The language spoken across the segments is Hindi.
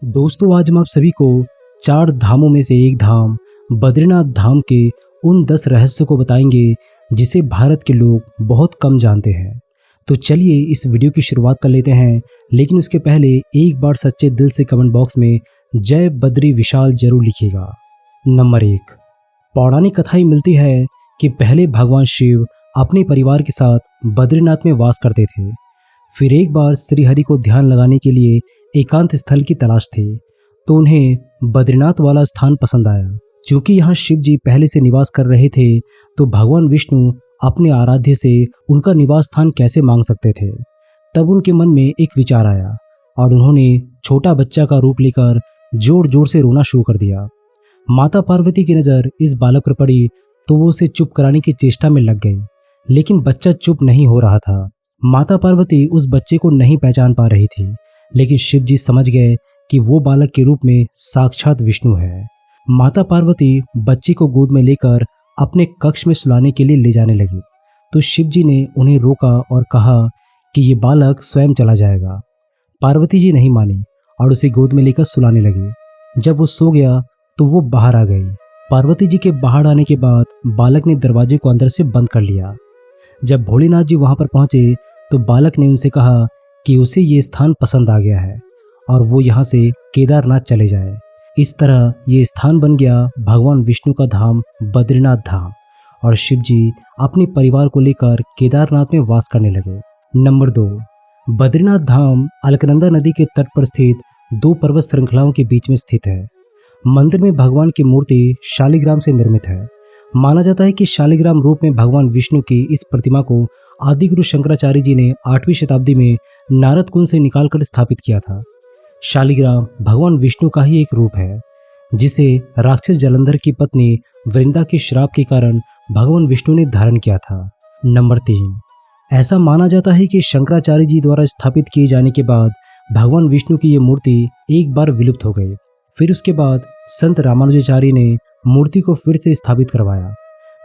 दोस्तों, आज हम आप सभी को 4 धामों में से एक धाम बद्रीनाथ धाम के उन 10 रहस्यों को बताएंगे जिसे भारत के लोग बहुत कम जानते हैं। तो चलिए इस वीडियो की शुरुआत कर लेते हैं, लेकिन उसके पहले एक बार सच्चे दिल से कमेंट बॉक्स में जय बद्री विशाल जरूर लिखिएगा। नंबर 1, पौराणिक कथाएं मिलती है कि पहले भगवान शिव अपने परिवार के साथ बद्रीनाथ में वास करते थे। फिर एक बार श्रीहरि को ध्यान लगाने के लिए एकांत स्थल की तलाश थी, तो उन्हें बद्रीनाथ वाला स्थान पसंद आया। क्योंकि यहाँ शिव जी पहले से निवास कर रहे थे, तो भगवान विष्णु अपने आराध्य से उनका निवास स्थान कैसे मांग सकते थे। तब उनके मन में एक विचार आया और उन्होंने छोटा बच्चा का रूप लेकर जोर जोर से रोना शुरू कर दिया। माता पार्वती की नज़र इस बालक पर पड़ी तो वो उसे चुप कराने की चेष्टा में लग गई, लेकिन बच्चा चुप नहीं हो रहा था। माता पार्वती उस बच्चे को नहीं पहचान पा रही थी, लेकिन शिव जी समझ गए कि वो बालक के रूप में साक्षात विष्णु है। माता पार्वती बच्चे को गोद में लेकर अपने कक्ष में सुलाने के लिए ले जाने लगी, तो शिव जी ने उन्हें रोका और कहा कि ये बालक स्वयं चला जाएगा। पार्वती जी नहीं मानी और उसे गोद में लेकर सुलाने लगी। जब वो सो गया तो वो बाहर आ गई। पार्वती जी के बाहर आने के बाद बालक ने दरवाजे को अंदर से बंद कर लिया। जब भोलेनाथ जी वहां पर पहुंचे तो बालक ने उनसे कहा कि उसे ये स्थान पसंद आ गया है और वो यहाँ से केदारनाथ चले जाए। इस तरह ये स्थान बन गया भगवान विष्णु का धाम बद्रीनाथ धाम, और शिव जी अपने परिवार को लेकर केदारनाथ में वास करने लगे। नंबर 2, बद्रीनाथ धाम अलकनंदा नदी के तट पर स्थित 2 पर्वत श्रृंखलाओं के बीच में स्थित है। मंदिर में भगवान की मूर्ति शालिग्राम से निर्मित है। माना जाता है कि शालिग्राम रूप में भगवान विष्णु की इस प्रतिमा को आदिगुरु शंकराचार्य जी ने 8वीं शताब्दी में नारद कुंड से निकालकर स्थापित किया था। शालिग्राम भगवान विष्णु का ही एक रूप है, जिसे राक्षस जलंधर की पत्नी वृंदा के श्राप के कारण भगवान विष्णु ने धारण किया था। नंबर 3, ऐसा माना जाता है कि शंकराचार्य जी द्वारा स्थापित किए जाने के बाद भगवान विष्णु की ये मूर्ति एक बार विलुप्त हो गई। फिर उसके बाद संत रामानुजाचार्य ने मूर्ति को फिर से स्थापित करवाया।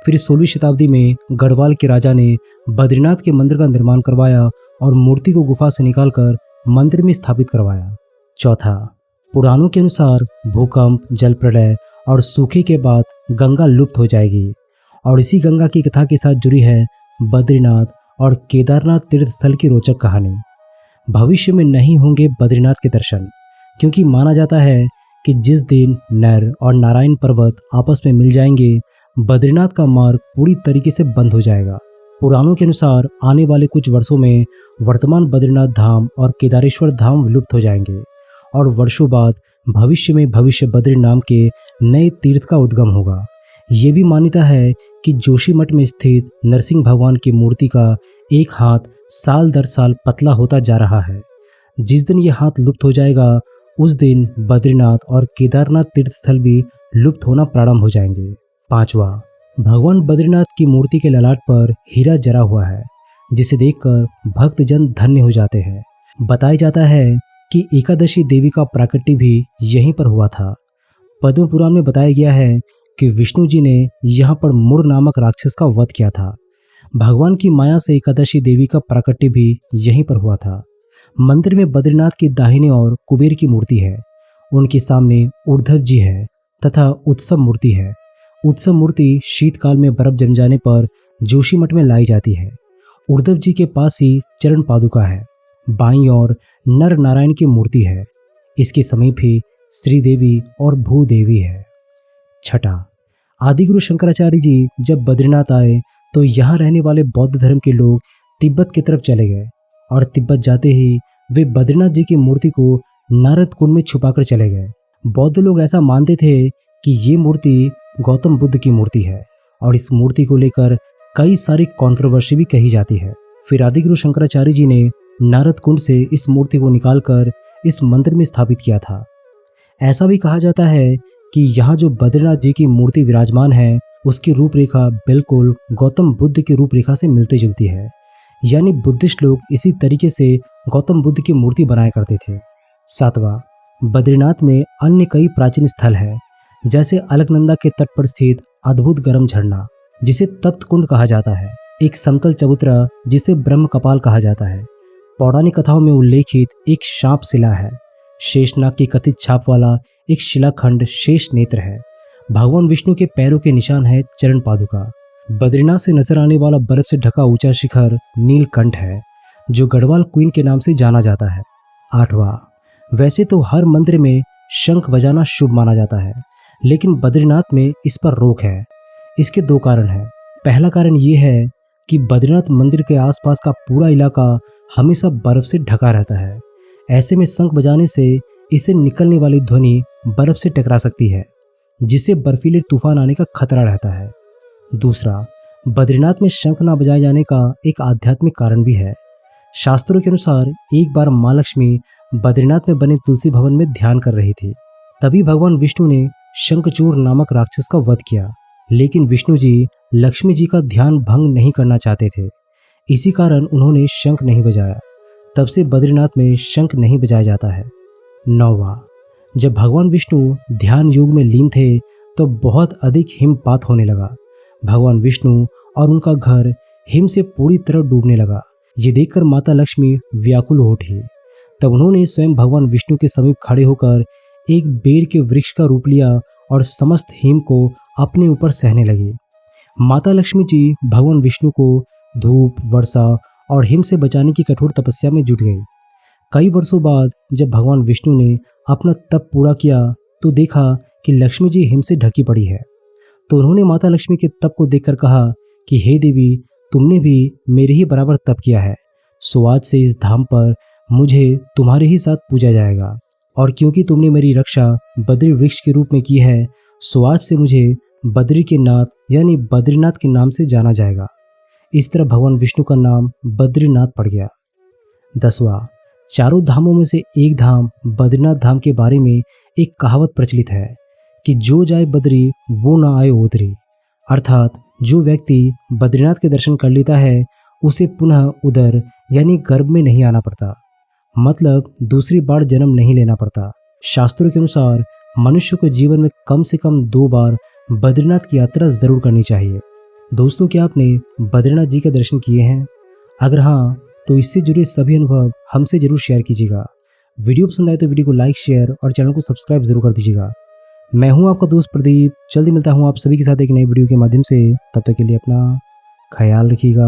फिर 16वीं शताब्दी में गढ़वाल के राजा ने बद्रीनाथ के मंदिर का निर्माण करवाया और मूर्ति को गुफा से निकालकर मंदिर में स्थापित करवाया। चौथा, पुराणों के अनुसार भूकंप, जल प्रलय और सूखे के बाद गंगा लुप्त हो जाएगी, और इसी गंगा की कथा के साथ जुड़ी है बद्रीनाथ और केदारनाथ तीर्थ स्थल की रोचक कहानी। भविष्य में नहीं होंगे बद्रीनाथ के दर्शन, क्योंकि माना जाता है कि जिस दिन नर और नारायण पर्वत आपस में मिल जाएंगे, बद्रीनाथ का मार्ग पूरी तरीके से बंद हो जाएगा। पुराणों के अनुसार आने वाले कुछ वर्षों में वर्तमान बद्रीनाथ धाम और केदारेश्वर धाम विलुप्त हो जाएंगे, और वर्षों बाद भविष्य में भविष्य बद्री नाम के नए तीर्थ का उद्गम होगा। ये भी मान्यता है कि जोशीमठ में स्थित नरसिंह भगवान की मूर्ति का एक हाथ साल दर साल पतला होता जा रहा है। जिस दिन ये हाथ लुप्त हो जाएगा, उस दिन बद्रीनाथ और केदारनाथ तीर्थ स्थल भी लुप्त होना प्रारंभ हो जाएंगे। 5वां, भगवान बद्रीनाथ की मूर्ति के ललाट पर हीरा जरा हुआ है, जिसे देखकर भक्तजन धन्य हो जाते हैं। बताया जाता है कि एकादशी देवी का प्राकट्य भी यहीं पर हुआ था। पद्म पुराण में बताया गया है कि विष्णु जी ने यहाँ पर मुर नामक राक्षस का वध किया था। भगवान की माया से एकादशी देवी का प्राकट्य भी यहीं पर हुआ था। मंदिर में बद्रीनाथ की दाहिने ओर कुबेर की मूर्ति है, उनके सामने उद्धव जी है तथा उत्सव मूर्ति है। उत्सव मूर्ति शीतकाल में बर्फ जम जाने पर जोशीमठ में लाई जाती है। उद्धव जी के पास ही चरण पादुका है। बाईं ओर नर नारायण की मूर्ति है। इसके समीप ही श्रीदेवी और भूदेवी है। 6, आदिगुरु शंकराचार्य जी जब बद्रीनाथ आए तो यहाँ रहने वाले बौद्ध धर्म के लोग तिब्बत की तरफ चले गए, और तिब्बत जाते ही वे बद्रीनाथ जी की मूर्ति को नारद कुंड में छुपाकर चले गए। बौद्ध लोग ऐसा मानते थे कि ये मूर्ति गौतम बुद्ध की मूर्ति है, और इस मूर्ति को लेकर कई सारी कंट्रोवर्सी भी कही जाती है। फिर आदिगुरु शंकराचार्य जी ने नारद कुंड से इस मूर्ति को निकालकर इस मंदिर में स्थापित किया था। ऐसा भी कहा जाता है कि यहाँ जो बद्रीनाथ जी की मूर्ति विराजमान है, उसकी रूपरेखा बिल्कुल गौतम बुद्ध की रूपरेखा से मिलती जुलती है, यानी बुद्धिस्ट लोग इसी तरीके से गौतम बुद्ध की मूर्ति बनाया करते थे। 7वां, बद्रीनाथ में अन्य कई प्राचीन स्थल है, जैसे अलकनंदा के तट पर स्थित अद्भुत गर्म झरना, जिसे तप्त कुंड कहा जाता है। एक समतल चबूतरा, जिसे ब्रह्म कपाल कहा जाता है। पौराणिक कथाओं में उल्लेखित एक शाप शिला है, शेषनाग की कथित छाप वाला एक शिलाखंड शेष नेत्र है। भगवान विष्णु के पैरों के निशान है चरण पादुका। बद्रीनाथ से नजर आने वाला बर्फ से ढका ऊंचा शिखर नीलकंठ है, जो गढ़वाल क्वीन के नाम से जाना जाता है। 8वां, वैसे तो हर मंदिर में शंख बजाना शुभ माना जाता है, लेकिन बद्रीनाथ में इस पर रोक है। इसके 2 कारण हैं। पहला कारण ये है कि बद्रीनाथ मंदिर के आसपास का पूरा इलाका हमेशा बर्फ से ढका रहता है। ऐसे में शंख बजाने से इससे निकलने वाली ध्वनि बर्फ से टकरा सकती है, जिससे बर्फीले तूफान आने का खतरा रहता है। दूसरा, बद्रीनाथ में शंख न बजाए जाने का एक आध्यात्मिक कारण भी है। शास्त्रों के अनुसार एक बार माँ लक्ष्मी बद्रीनाथ में बने तुलसी भवन में ध्यान कर रही थी। तभी भगवान विष्णु ने शंखचूड़ नामक राक्षस का वध किया, लेकिन विष्णु जी लक्ष्मी जी का ध्यान भंग नहीं करना चाहते थे। इसी कारण उन्होंने शंख नहीं बजाया। तब से बद्रीनाथ में शंख नहीं बजाया जाता है। 9वां, जब भगवान विष्णु ध्यान योग में लीन थे तो बहुत अधिक हिमपात होने लगा। भगवान विष्णु और उनका घर हिम से पूरी तरह डूबने लगा। ये देखकर माता लक्ष्मी व्याकुल हो उठी। तब उन्होंने स्वयं भगवान विष्णु के समीप खड़े होकर एक बेर के वृक्ष का रूप लिया और समस्त हिम को अपने ऊपर सहने लगी। माता लक्ष्मी जी भगवान विष्णु को धूप, वर्षा और हिम से बचाने की कठोर तपस्या में जुट गई। कई वर्षों बाद जब भगवान विष्णु ने अपना तप पूरा किया तो देखा कि लक्ष्मी जी हिम से ढकी पड़ी है। तो उन्होंने माता लक्ष्मी के तप को देखकर कहा कि हे देवी, तुमने भी मेरे ही बराबर तप किया है, सो आज से इस धाम पर मुझे तुम्हारे ही साथ पूजा जाएगा। और क्योंकि तुमने मेरी रक्षा बद्री वृक्ष के रूप में की है, सो आज से मुझे बद्री के नाथ यानी बद्रीनाथ के नाम से जाना जाएगा। इस तरह भगवान विष्णु का नाम बद्रीनाथ पड़ गया। 10वां, चारों धामों में से एक धाम बद्रीनाथ धाम के बारे में एक कहावत प्रचलित है कि जो जाए बद्री वो ना आए ओदरी। अर्थात जो व्यक्ति बद्रीनाथ के दर्शन कर लेता है उसे पुनः उदर यानी गर्भ में नहीं आना पड़ता, मतलब दूसरी बार जन्म नहीं लेना पड़ता। शास्त्रों के अनुसार मनुष्य को जीवन में कम से कम 2 बार बद्रीनाथ की यात्रा जरूर करनी चाहिए। दोस्तों, क्या आपने बद्रीनाथ जी के दर्शन किए हैं? अगर हाँ, तो इससे जुड़े सभी अनुभव हमसे जरूर शेयर कीजिएगा। वीडियो पसंद आए तो वीडियो को लाइक, शेयर और चैनल को सब्सक्राइब जरूर कर दीजिएगा। मैं हूं आपका दोस्त प्रदीप। जल्दी मिलता हूं आप सभी के साथ एक नई वीडियो के माध्यम से। तब तक के लिए अपना ख्याल रखिएगा।